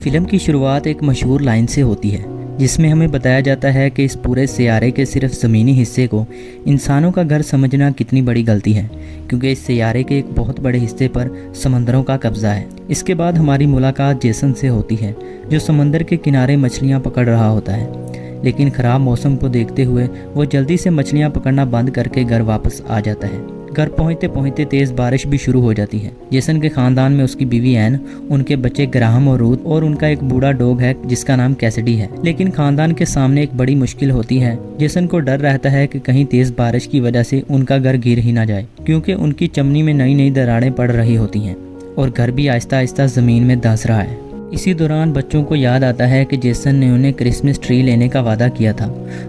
Film की शुरुआत एक मशहूर लाइन से होती है जिसमें हमें बताया जाता है कि इस पूरे सियारे के सिर्फ ज़मीनी हिस्से को इंसानों का घर समझना कितनी बड़ी गलती है, क्योंकि इस सियारे के एक बहुत बड़े हिस्से पर समंदरों का कब्जा है। इसके बाद हमारी मुलाकात जेसन से होती है, जो समंदर के किनारे मछलियाँ पकड़ रहा होता है। लेकिन ख़राब मौसम को देखते हुए वो जल्दी से मछलियाँ पकड़ना बंद करके घर वापस आ जाता है। घर पहुँचते पहुँचते तेज़ बारिश भी शुरू हो जाती है। जेसन के ख़ानदान में उसकी बीवी एन, उनके बच्चे ग्राहम और रूथ और उनका एक बूढ़ा डॉग है जिसका नाम कैसिडी है। लेकिन ख़ानदान के सामने एक बड़ी मुश्किल होती है। जेसन को डर रहता है कि कहीं तेज़ बारिश की वजह से उनका घर गिर ही ना जाए, क्योंकि उनकी चमनी में नई नई दरारें पड़ रही होती हैं और घर भी आहिस्ता आहिस्ता ज़मीन में धंस रहा है। इसी दौरान बच्चों को याद आता है कि जेसन ने उन्हें क्रिसमस ट्री लेने का वादा किया था।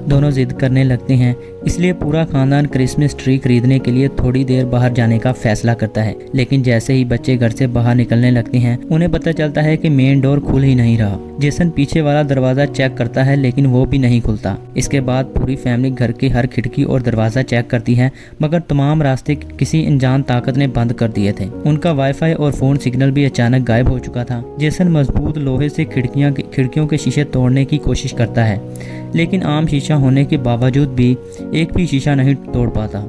दोनों जिद करने लगते हैं, इसलिए पूरा खानदान क्रिसमस ट्री खरीदने के लिए थोड़ी देर बाहर जाने का फैसला करता है। लेकिन जैसे ही बच्चे घर से बाहर निकलने लगते हैं, उन्हें पता चलता है कि मेन डोर खुल ही नहीं रहा। जेसन पीछे वाला दरवाज़ा चेक करता है, लेकिन वो भी नहीं खुलता। इसके बाद पूरी फैमिली घर की हर खिड़की और दरवाज़ा चेक करती है, मगर तमाम रास्ते किसी अनजान ताकत ने बंद कर दिए थे। उनका वाईफाई और फ़ोन सिग्नल भी अचानक गायब हो चुका था। जेसन मजबूत लोहे से खिड़कियों के शीशे तोड़ने की कोशिश करता है, लेकिन आम शीशा होने के बावजूद भी एक भी शीशा नहीं तोड़ पाता।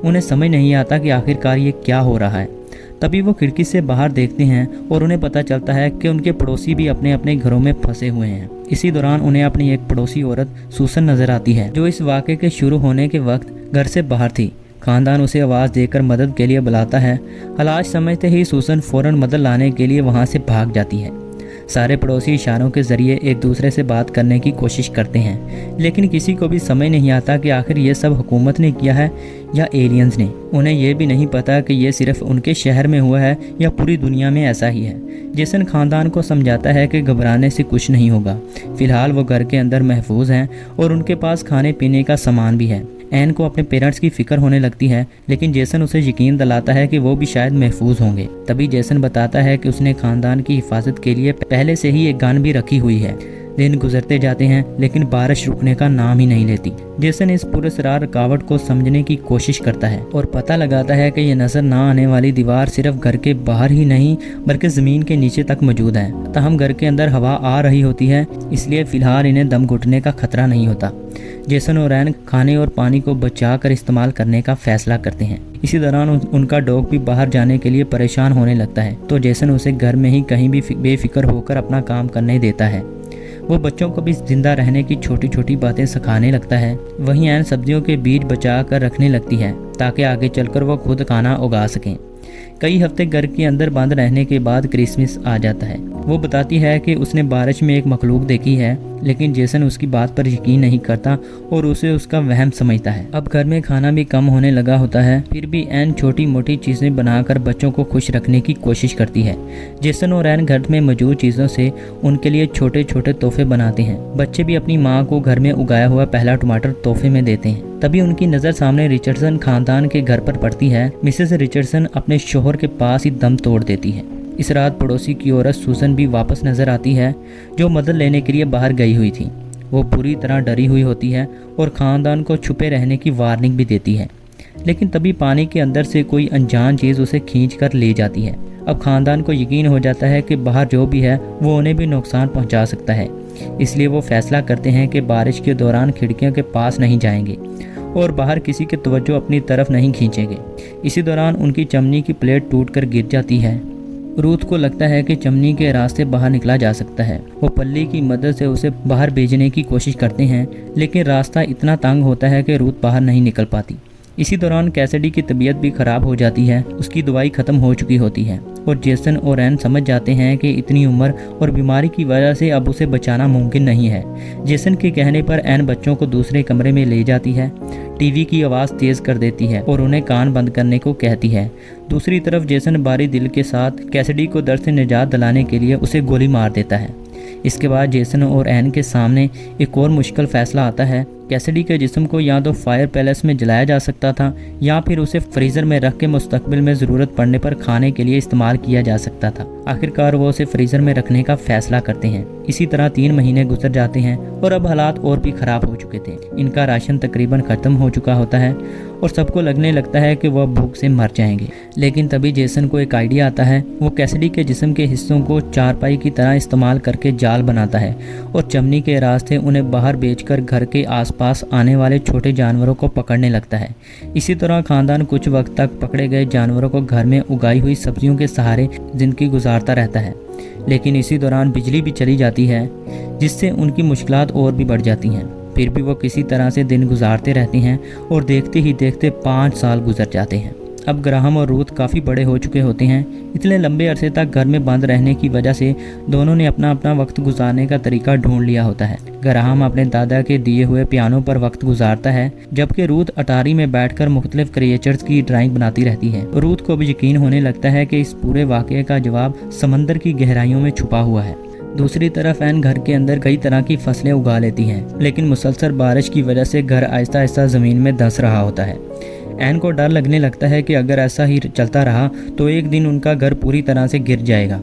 उन्हें समझ नहीं आता कि आखिरकार ये क्या हो रहा है। तभी वो खिड़की से बाहर देखते हैं और उन्हें पता चलता है कि उनके पड़ोसी भी अपने अपने घरों में फंसे हुए हैं। इसी दौरान उन्हें अपनी एक पड़ोसी औरत सूसन नजर आती है, जो इस वाक़े के शुरू होने के वक्त घर से बाहर थी। खानदान उसे आवाज़ देकर मदद के लिए बुलाता है। हालात समझते ही सूसन फ़ौरन मदद लाने के लिए वहाँ से भाग जाती है। सारे पड़ोसी इशारों के ज़रिए एक दूसरे से बात करने की कोशिश करते हैं, लेकिन किसी को भी समझ नहीं आता कि आखिर ये सब हुकूमत ने किया है या एलियंस ने। उन्हें यह भी नहीं पता कि ये सिर्फ उनके शहर में हुआ है या पूरी दुनिया में ऐसा ही है। जेसन खानदान को समझाता है कि घबराने से कुछ नहीं होगा। फ़िलहाल वो घर के अंदर महफूज हैं और उनके पास खाने पीने का सामान भी है। एन को अपने पेरेंट्स की फिक्र होने लगती है, लेकिन जेसन उसे यकीन दिलाता है कि वो भी शायद महफूज होंगे। तभी जेसन बताता है कि उसने खानदान की हिफाजत के लिए पहले से ही एक गन भी रखी हुई है। दिन गुजरते जाते हैं, लेकिन बारिश रुकने का नाम ही नहीं लेती। जेसन इस पुरस्कार रुकावट को समझने की कोशिश करता है और पता लगाता है कि यह नजर ना आने वाली दीवार सिर्फ घर के बाहर ही नहीं बल्कि ज़मीन के नीचे तक मौजूद है। तहम घर के अंदर हवा आ रही होती है, इसलिए फ़िलहाल इन्हें दम घुटने का खतरा नहीं होता। जेसन और एन खाने और पानी को बचा कर इस्तेमाल करने का फैसला करते हैं। इसी दौरान उनका डॉग भी बाहर जाने के लिए परेशान होने लगता है, तो जेसन उसे घर में ही कहीं भी बेफिक्र होकर अपना काम करने देता है। वो बच्चों को भी जिंदा रहने की छोटी छोटी बातें सिखाने लगता है। वहीं एन सब्जियों के बीज बचा कर रखने लगती है ताकि आगे चलकर वो खुद खाना उगा सकें। कई हफ्ते घर के अंदर बंद रहने के बाद क्रिसमस आ जाता है। वो बताती है कि उसने बारिश में एक मखलूक देखी है, लेकिन जेसन उसकी बात पर यकीन नहीं करता और उसे उसका वहम समझता है। अब घर में खाना भी कम होने लगा होता है, फिर भी एन छोटी मोटी चीज़ें बनाकर बच्चों को खुश रखने की कोशिश करती है। जेसन और एन घर में मौजूद चीज़ों से उनके लिए छोटे छोटे तोहफे बनाते हैं। बच्चे भी अपनी माँ को घर में उगाया हुआ पहला टमाटर तोहफे में देते हैं। तभी उनकी नज़र सामने रिचर्डसन खानदान के घर पर पड़ती है। मिसेस रिचर्डसन अपने शोहर के पास ही दम तोड़ देती है। इस रात पड़ोसी की औरत सूसन भी वापस नजर आती है, जो मदद लेने के लिए बाहर गई हुई थी। वो पूरी तरह डरी हुई होती है और खानदान को छुपे रहने की वार्निंग भी देती है, लेकिन तभी पानी के अंदर से कोई अनजान चीज़ उसे खींच कर ले जाती है। अब खानदान को यकीन हो जाता है कि बाहर जो भी है वो उन्हें भी नुकसान पहुंचा सकता है, इसलिए वो फैसला करते हैं कि बारिश के दौरान खिड़कियों के पास नहीं जाएंगे और बाहर किसी की तवज्जो अपनी तरफ नहीं खींचेंगे। इसी दौरान उनकी चमनी की प्लेट टूटकर गिर जाती है। रूथ को लगता है कि चमनी के रास्ते बाहर निकला जा सकता है। वो पल्ली की मदद से उसे बाहर भेजने की कोशिश करते हैं, लेकिन रास्ता इतना तंग होता है कि रूथ बाहर नहीं निकल पाती। इसी दौरान कैसिडी की तबीयत भी खराब हो जाती है। उसकी दवाई खत्म हो चुकी होती है और जेसन और एन समझ जाते हैं कि इतनी उम्र और बीमारी की वजह से अब उसे बचाना मुमकिन नहीं है। जेसन के कहने पर एन बच्चों को दूसरे कमरे में ले जाती है, टीवी की आवाज़ तेज़ कर देती है और उन्हें कान बंद करने को कहती है। दूसरी तरफ जेसन बारी दिल के साथ कैसिडी को दर्द से निजात दिलाने के लिए उसे गोली मार देता है। इसके बाद जेसन और एन के सामने एक और मुश्किल फैसला आता है कैसिडी के जिस्म को या तो फायर पैलेस में जलाया जा सकता था या फिर उसे फ्रीज़र में रख के मुस्तकबिल में ज़रूरत पड़ने पर खाने के लिए इस्तेमाल किया जा सकता था। आखिरकार वो उसे फ्रीज़र में रखने का फैसला करते हैं। इसी तरह 3 महीने गुजर जाते हैं और अब हालात और भी ख़राब हो चुके थे। इनका राशन तकरीबन ख़त्म हो चुका होता है और सबको लगने लगता है कि वह भूख से मर जाएंगे। लेकिन तभी जेसन को एक आइडिया आता है। वो कैसिडी के जिस्म के हिस्सों को चारपाई की तरह इस्तेमाल करके जाल बनाता है और चमनी के रास्ते उन्हें बाहर बेचकर घर के आसपास आने वाले छोटे जानवरों को पकड़ने लगता है। इसी तरह खानदान कुछ वक्त तक पकड़े गए जानवरों को घर में उगाई हुई सब्जियों के सहारे जिंदगी गुजारता रहता है। लेकिन इसी दौरान बिजली भी चली जाती है, जिससे उनकी मुश्किलात और भी बढ़ जाती हैं। फिर भी वो किसी तरह से दिन गुजारते रहते हैं और देखते ही देखते 5 साल गुजर जाते हैं। अब ग्राहम और रूथ काफ़ी बड़े हो चुके होते हैं। इतने लंबे अरसे तक घर में बंद रहने की वजह से दोनों ने अपना अपना वक्त गुजारने का तरीका ढूंढ लिया होता है। ग्राहम अपने दादा के दिए हुए पियानो पर वक्त गुजारता है, जबकि रूथ अटारी में बैठकर मुख्तलिफ क्रिएचर्स की ड्राइंग बनाती रहती है। रूथ को भी यकीन होने लगता है कि इस पूरे वाक़ये का जवाब समंदर की गहराइयों में छुपा हुआ है। दूसरी तरफ एन घर के अंदर कई तरह की फसलें उगा लेती हैं, लेकिन मुसलसल बारिश की वजह से घर आहिस्ता आहिस्ता ज़मीन में धंस रहा होता है। एन को डर लगने लगता है कि अगर ऐसा ही चलता रहा तो एक दिन उनका घर पूरी तरह से गिर जाएगा।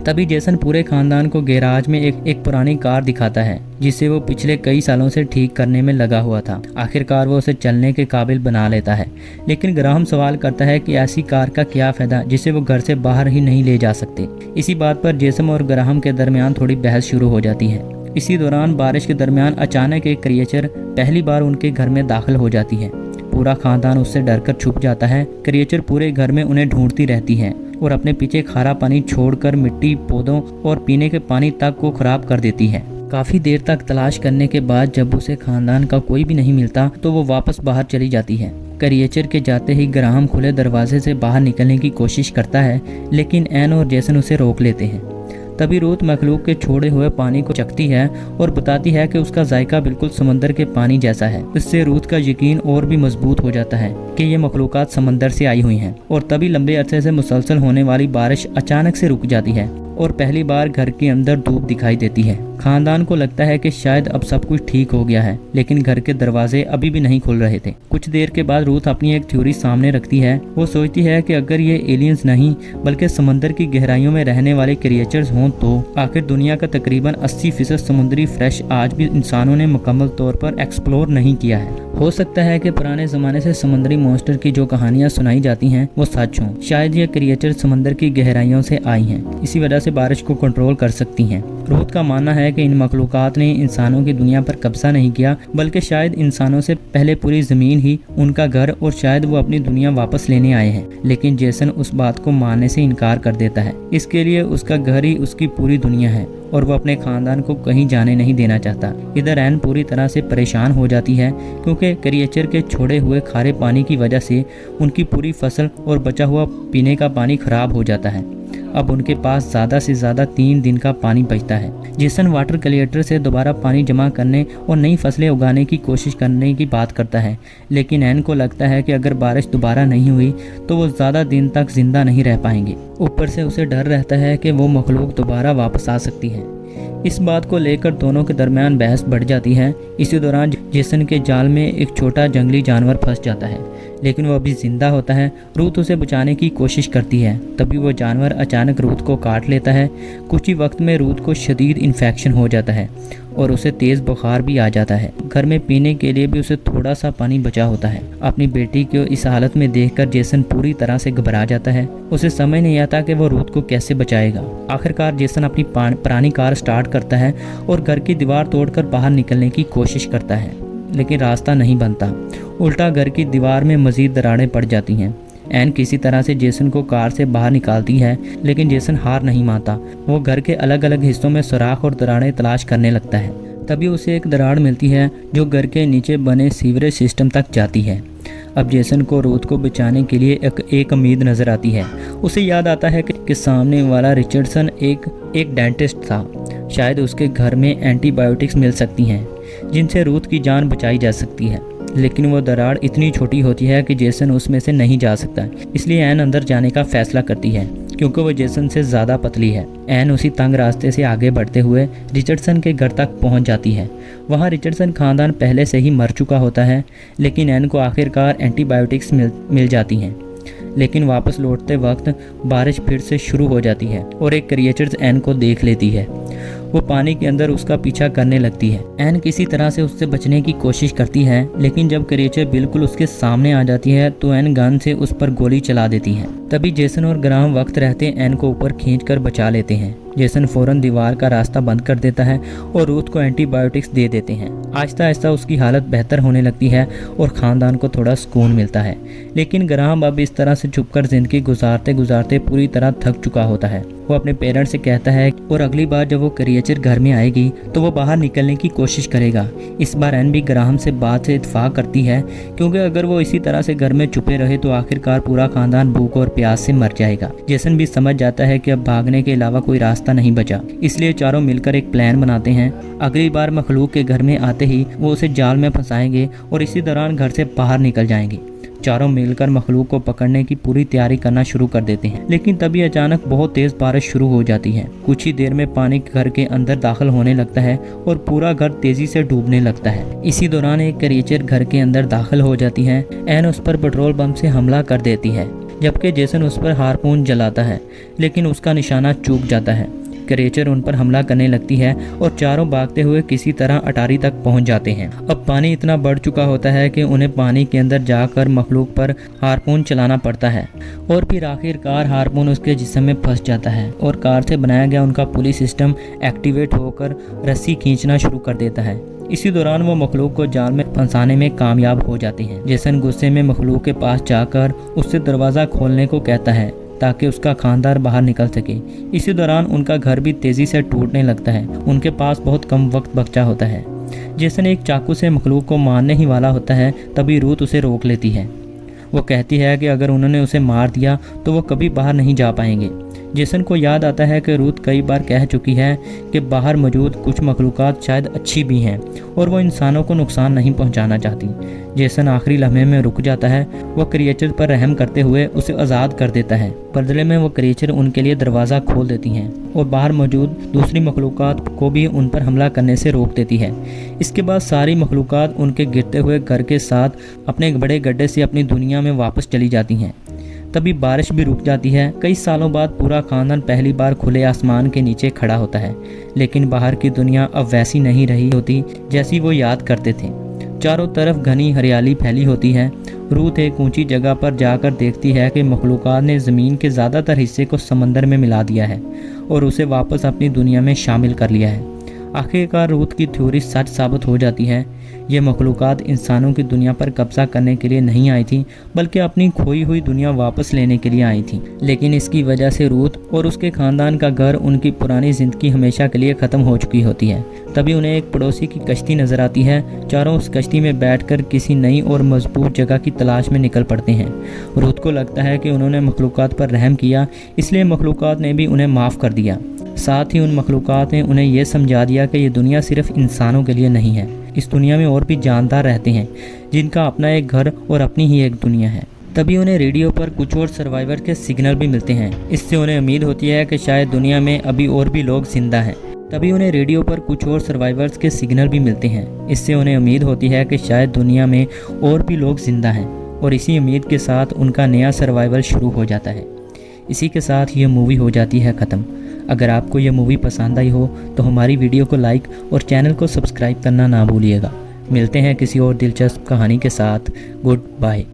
तभी जेसन पूरे खानदान को गैराज में एक पुरानी कार दिखाता है, जिसे वो पिछले कई सालों से ठीक करने में लगा हुआ था। आखिरकार वो उसे चलने के काबिल बना लेता है। लेकिन ग्राहम सवाल करता है कि ऐसी कार का क्या फ़ायदा जिसे वो घर से बाहर ही नहीं ले जा सकते। इसी बात पर जेसन और ग्राहम के दरमियान थोड़ी बहस शुरू हो जाती है। इसी दौरान बारिश के दरमियान अचानक एक क्रिएचर पहली बार उनके घर में दाखिल हो जाती है। पूरा खानदान उससे डरकर छुप जाता है। क्रिएचर पूरे घर में उन्हें ढूंढती रहती है और अपने पीछे खारा पानी छोड़कर मिट्टी, पौधों और पीने के पानी तक को खराब कर देती है। काफ़ी देर तक तलाश करने के बाद जब उसे खानदान का कोई भी नहीं मिलता तो वो वापस बाहर चली जाती है। क्रिएचर के जाते ही ग्राहम खुले दरवाजे से बाहर निकलने की कोशिश करता है, लेकिन एन और जेसन उसे रोक लेते हैं। तभी रूथ मखलूक के छोड़े हुए पानी को चखती है और बताती है कि उसका जायका बिल्कुल समंदर के पानी जैसा है। इससे रूथ का यकीन और भी मजबूत हो जाता है कि ये मखलूकात समंदर से आई हुई हैं। और तभी लंबे अरसे से मुसलसल होने वाली बारिश अचानक से रुक जाती है और पहली बार घर के अंदर धूप दिखाई देती है। खानदान को लगता है कि शायद अब सब कुछ ठीक हो गया है, लेकिन घर के दरवाजे अभी भी नहीं खुल रहे थे। कुछ देर के बाद रूथ अपनी एक थ्योरी सामने रखती है। वो सोचती है कि अगर ये एलियंस नहीं बल्कि समंदर की गहराइयों में रहने वाले क्रिएचर्स हों तो आखिर दुनिया का तकरीबन 80% समुद्री फ्रेश आज भी इंसानों ने मुकम्मल तौर पर एक्सप्लोर नहीं किया है। हो सकता है कि पुराने ज़माने से समुद्री मॉन्स्टर की जो कहानियाँ सुनाई जाती हैं वो सच हों। शायद ये क्रिएचर समंदर की गहराइयों से आई हैं, इसी वजह से बारिश को कंट्रोल कर सकती हैं। रूथ का मानना है कि इन मखलूकात ने इंसानों की दुनिया पर कब्जा नहीं किया, बल्कि शायद इंसानों से पहले पूरी ज़मीन ही उनका घर और शायद वो अपनी दुनिया वापस लेने आए हैं। लेकिन जेसन उस बात को मानने से इनकार कर देता है। इसके लिए उसका घर ही उसकी पूरी दुनिया है और वो अपने खानदान को कहीं जाने नहीं देना चाहता। इधर एन पूरी तरह से परेशान हो जाती है क्योंकि क्रिएचर के छोड़े हुए खारे पानी की वजह से उनकी पूरी फसल और बचा हुआ पीने का पानी खराब हो जाता है। अब उनके पास ज़्यादा से ज़्यादा 3 दिन का पानी बचता है। जेसन वाटर कलेक्टर से दोबारा पानी जमा करने और नई फसलें उगाने की कोशिश करने की बात करता है, लेकिन एन को लगता है कि अगर बारिश दोबारा नहीं हुई तो वो ज़्यादा दिन तक जिंदा नहीं रह पाएंगे। ऊपर से उसे डर रहता है कि वो मखलूक दोबारा वापस आ सकती है। इस बात को लेकर दोनों के दरमियान बहस बढ़ जाती है। इसी दौरान जेसन के जाल में एक छोटा जंगली जानवर फंस जाता है, लेकिन वो अभी जिंदा होता है। रूथ उसे बचाने की कोशिश करती है, तभी वो जानवर अचानक रूथ को काट लेता है। कुछ ही वक्त में रूथ को शदीद इन्फेक्शन हो जाता है और उसे तेज़ बुखार भी आ जाता है। घर में पीने के लिए भी उसे थोड़ा सा पानी बचा होता है। अपनी बेटी को इस हालत में देखकर जेसन पूरी तरह से घबरा जाता है। उसे समझ नहीं आता कि वो रूथ को कैसे बचाएगा। आखिरकार जेसन अपनी पुरानी कार स्टार्ट करता है और घर की दीवार तोड़कर बाहर निकलने की कोशिश करता है, लेकिन रास्ता नहीं बनता। उल्टा घर की दीवार में मजीद दरारें पड़ जाती हैं। एन किसी तरह से जेसन को कार से बाहर निकालती है, लेकिन जेसन हार नहीं मानता। वो घर के अलग अलग हिस्सों में सुराख और दरारें तलाश करने लगता है। तभी उसे एक दरार मिलती है जो घर के नीचे बने सीवरेज सिस्टम तक जाती है। अब जेसन को रूथ को बचाने के लिए एक उम्मीद नज़र आती है। उसे याद आता है कि सामने वाला रिचर्डसन एक डेंटिस्ट था। शायद उसके घर में एंटीबायोटिक्स मिल सकती हैं जिनसे रूथ की जान बचाई जा सकती है, लेकिन वो दरार इतनी छोटी होती है कि जेसन उसमें से नहीं जा सकता। इसलिए एन अंदर जाने का फैसला करती है। क्योंकि वो जेसन से ज़्यादा पतली है। एन उसी तंग रास्ते से आगे बढ़ते हुए रिचर्डसन के घर तक पहुंच जाती है। वहां रिचर्डसन खानदान पहले से ही मर चुका होता है, लेकिन एन को आखिरकार एंटीबायोटिक्स मिल जाती हैं। लेकिन वापस लौटते वक्त बारिश फिर से शुरू हो जाती है और एक क्रिएचर एन को देख लेती है। वो पानी के अंदर उसका पीछा करने लगती है। एन किसी तरह से उससे बचने की कोशिश करती है, लेकिन जब क्रिएचर बिल्कुल उसके सामने आ जाती है तो एन गन से उस पर गोली चला देती है। तभी जेसन और ग्राहम वक्त रहते एन को ऊपर खींचकर बचा लेते हैं। जेसन फौरन दीवार का रास्ता बंद कर देता है और रूथ को एंटीबायोटिक्स दे देते हैं। आहिस्ता आहिस्ता उसकी हालत बेहतर होने लगती है और ख़ानदान को थोड़ा सुकून मिलता है। लेकिन ग्राहम अब इस तरह से छुपकर ज़िंदगी गुजारते गुजारते पूरी तरह थक चुका होता है। वो अपने पेरेंट्स से कहता है और अगली बार जब वो क्रिएचर घर में आएगी तो वो बाहर निकलने की कोशिश करेगा। इस बार एन भी ग्राहम से बात से इत्तेफाक करती है, क्योंकि अगर वो इसी तरह से घर में छुपे रहे तो आखिरकार पूरा खानदान भूख और प्यास से मर जाएगा। जेसन भी समझ जाता है कि अब भागने के अलावा कोई रास्ता नहीं बचा, इसलिए चारों मिलकर एक प्लान बनाते हैं। अगली बार मखलूक के घर में आते ही वो उसे जाल में फंसाएंगे और इसी दौरान घर से बाहर निकल जाएंगे। चारों मिलकर मखलूक को पकड़ने की पूरी तैयारी करना शुरू कर देते हैं, लेकिन तभी अचानक बहुत तेज बारिश शुरू हो जाती है। कुछ ही देर में पानी घर के अंदर दाखिल होने लगता है और पूरा घर तेजी से डूबने लगता है। इसी दौरान एक क्रिएचर घर के अंदर दाखिल हो जाती है। एन उस पर पेट्रोल पंप से हमला कर देती है, जबकि जेसन उस पर हारपून जलाता है, लेकिन उसका निशाना चूक जाता है। क्रिएचर उन पर हमला करने लगती है और चारों भागते हुए किसी तरह अटारी तक पहुंच जाते हैं। अब पानी इतना बढ़ चुका होता है कि उन्हें पानी के अंदर जाकर मखलूक पर हारपून चलाना पड़ता है और फिर आखिरकार हारपून उसके जिस्म में फंस जाता है और कार से बनाया गया उनका पुली सिस्टम एक्टिवेट होकर रस्सी खींचना शुरू कर देता है। इसी दौरान वो मखलूक को जाल में फंसाने में कामयाब हो जाते हैं। जेसन गुस्से में मखलूक के पास जाकर उससे दरवाज़ा खोलने को कहता है ताकि उसका खानदार बाहर निकल सके। इसी दौरान उनका घर भी तेज़ी से टूटने लगता है। उनके पास बहुत कम वक्त बचा होता है। जेसन एक चाकू से मखलूक को मारने ही वाला होता है, तभी रूथ उसे रोक लेती है। वो कहती है कि अगर उन्होंने उसे मार दिया तो वो कभी बाहर नहीं जा पाएंगे। जेसन को याद आता है कि रूथ कई बार कह चुकी है कि बाहर मौजूद कुछ मखलूक़ात शायद अच्छी भी हैं और वो इंसानों को नुकसान नहीं पहुंचाना चाहती। जेसन आखिरी लम्हे में रुक जाता है। वो क्रिएचर पर रहम करते हुए उसे आज़ाद कर देता है। बदले में वो क्रिएचर उनके लिए दरवाज़ा खोल देती हैं और बाहर मौजूद दूसरी मखलूक़ात को भी उन पर हमला करने से रोक देती है। इसके बाद सारी मखलूक़ात उनके गिरते हुए घर के साथ अपने एक बड़े गड्ढे से अपनी दुनिया में वापस चली जाती हैं। तभी बारिश भी रुक जाती है। कई सालों बाद पूरा खानदान पहली बार खुले आसमान के नीचे खड़ा होता है, लेकिन बाहर की दुनिया अब वैसी नहीं रही होती जैसी वो याद करते थे। चारों तरफ घनी हरियाली फैली होती है। रूथ एक ऊंची जगह पर जाकर देखती है कि मखलूक़ात ने ज़मीन के ज़्यादातर हिस्से को समंदर में मिला दिया है और उसे वापस अपनी दुनिया में शामिल कर लिया है। आखिरकार रूथ की थ्योरी सच साबित हो जाती है। ये मखलूक़ात इंसानों की दुनिया पर कब्जा करने के लिए नहीं आई थी, बल्कि अपनी खोई हुई दुनिया वापस लेने के लिए आई थी। लेकिन इसकी वजह से रूथ और उसके ख़ानदान का घर, उनकी पुरानी ज़िंदगी हमेशा के लिए ख़त्म हो चुकी होती है। तभी उन्हें एक पड़ोसी की कश्ती नज़र आती है। चारों उस कश्ती में बैठकर किसी नई और मजबूत जगह की तलाश में निकल पड़ते हैं। रूथ को लगता है कि उन्होंने मखलूक़ात पर रहम किया, इसलिए मखलूक़ात ने भी उन्हें माफ़ कर दिया। साथ ही उन मखलूक़ात ने उन्हें यह समझा दिया कि ये दुनिया सिर्फ इंसानों के लिए नहीं है। इस दुनिया में और भी जानदार रहते हैं जिनका अपना एक घर और अपनी ही एक दुनिया है। तभी उन्हें रेडियो पर कुछ और सर्वाइवर के सिग्नल भी मिलते हैं। इससे उन्हें उम्मीद होती है कि शायद दुनिया में अभी और भी लोग जिंदा हैं। तभी उन्हें रेडियो पर कुछ और सर्वाइवर्स के सिग्नल भी मिलते हैं। इससे उन्हें उम्मीद होती है कि शायद दुनिया में और भी लोग जिंदा हैं और इसी उम्मीद के साथ उनका नया सर्वाइवल शुरू हो जाता है। इसी के साथ ये मूवी हो जाती है ख़त्म। अगर आपको यह मूवी पसंद आई हो तो हमारी वीडियो को लाइक और चैनल को सब्सक्राइब करना ना भूलिएगा। मिलते हैं किसी और दिलचस्प कहानी के साथ। Good bye.